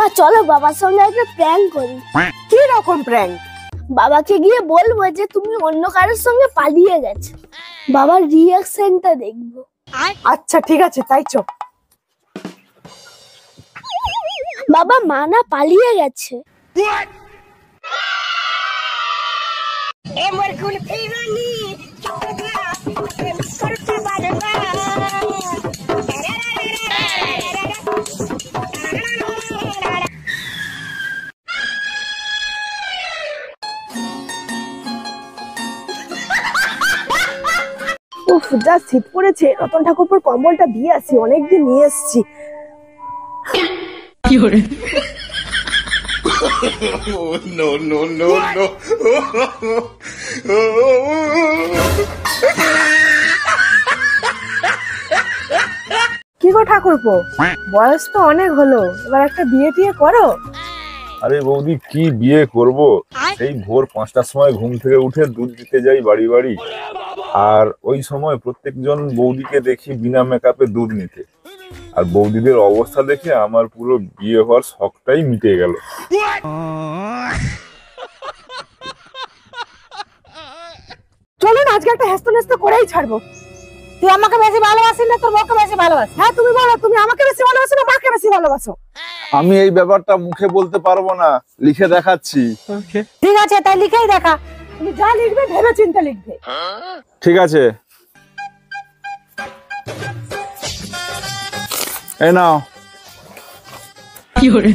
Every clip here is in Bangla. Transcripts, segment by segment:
মা চলো বাবার সঙ্গে একটা প্র্যাঙ্ক করি। কি রকম প্র্যাঙ্ক? বাবাকে গিয়ে বলবো যে তুমি অন্য কারোর সঙ্গে পালিয়ে গেছো, বাবার রিঅ্যাকশনটা দেখবো। আচ্ছা ঠিক আছে, তাই চো। বাবা মানা পালিয়ে গেছে। উফ, যা শীত পড়েছে, রতন ঠাকুরপুর কম্বলটা দিয়ে আসি, অনেকদিন নিয়ে এসছি। কি হরে no, no, no, no. কি গো ঠাকুরপো, বয়স তো অনেক হলো, এবার একটা বিয়ে টিয়ে করো। আরে বৌদি, কি বিয়ে করব? সেই ভোর 5টার সময় ঘুম থেকে উঠে দুধ দিতে যাই বাড়ি বাড়ি, আর ওই সময় প্রত্যেকজন বৌদিকে দেখি বিনা মেকআপে দুধ নিতে, আর বৌদিদের অবস্থা দেখে আমার পুরো বিয়ে হওয়ার শখটাই মিটে গেল। চলো না, আজকে একটা হেস্ত নেস্ত করেই ছাড়বো। তুই আমাকে বেশি ভালোবাসিস না তোর বউকে বেশি ভালোবাসিস? হ্যাঁ তুমি বলো, তুমি আমাকে বেশি ভালোবাসো না মাকে বেশি ভালোবাসো? আমি এই ব্যাপারটা মুখে বলতে পারবো না, লিখে দেখাচ্ছি। ঠিক আছে, তাই লিখেই দেখা। তুমি যা লিখবে ভেবে চিন্তে লিখবে। ঠিক আছে, এই নাও। কি হরে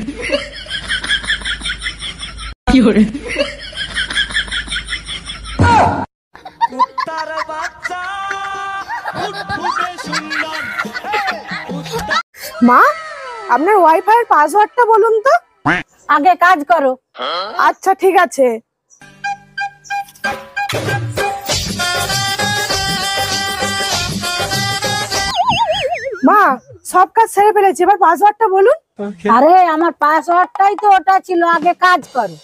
কি হরে মা, আপনার ওয়াইফাই এর পাসওয়ার্ডটা বলুন তো। আগে কাজ করো। আচ্ছা ঠিক আছে। মা, সব কাজ সেরে ফেলেছি, এবার পাসওয়ার্ডটা বলুন। আরে আমার পাসওয়ার্ডটাই তো ওটা ছিল, আগে কাজ করো।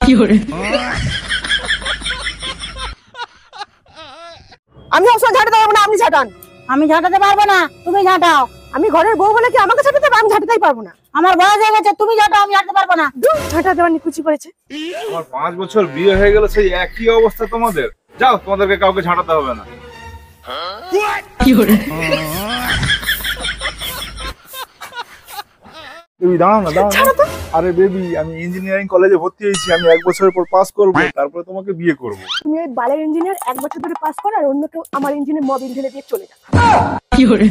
কি হরে আমি সবসময় ঝাঁটাতে পারবো না, আপনি ঝাঁটান। আমি ঝাঁটাতে পারবো না, তুমি ঝাঁটাও। আমি ঘরের বউ বলে কি আমাকে ঝাঁটাতে হবে? আমি ঝাঁটাতেই পারবো না। আমার বয়স হয়ে গেছে, তুমি ঝাঁটাও, আমি ঝাঁটাতে পারবো না। ঝাঁটা দেওয়ার নিকুচি করেছে। আমার 5 বছর বিয়ে হয়ে গেল, সেই একই অবস্থা তোমাদের। যাও, তোমাদেরকে কাউকে ঝাঁটাতে হবে না। কি হরে বেবি দাঁড়াও না, দাঁড়াও না। আরে বেবি, আমি ইঞ্জিনিয়ারিং কলেজে ভর্তি হয়েছি, আমি 1 বছরের পর পাস করবো, তারপরে তোমাকে বিয়ে করব। তুমি ওই বালের ইঞ্জিনিয়ার 1 বছর ধরে পাস করো, আর অন্য কেউ আমার ইঞ্জিনে মবিল ঢেলে দিয়ে চলে যাও। কি হরে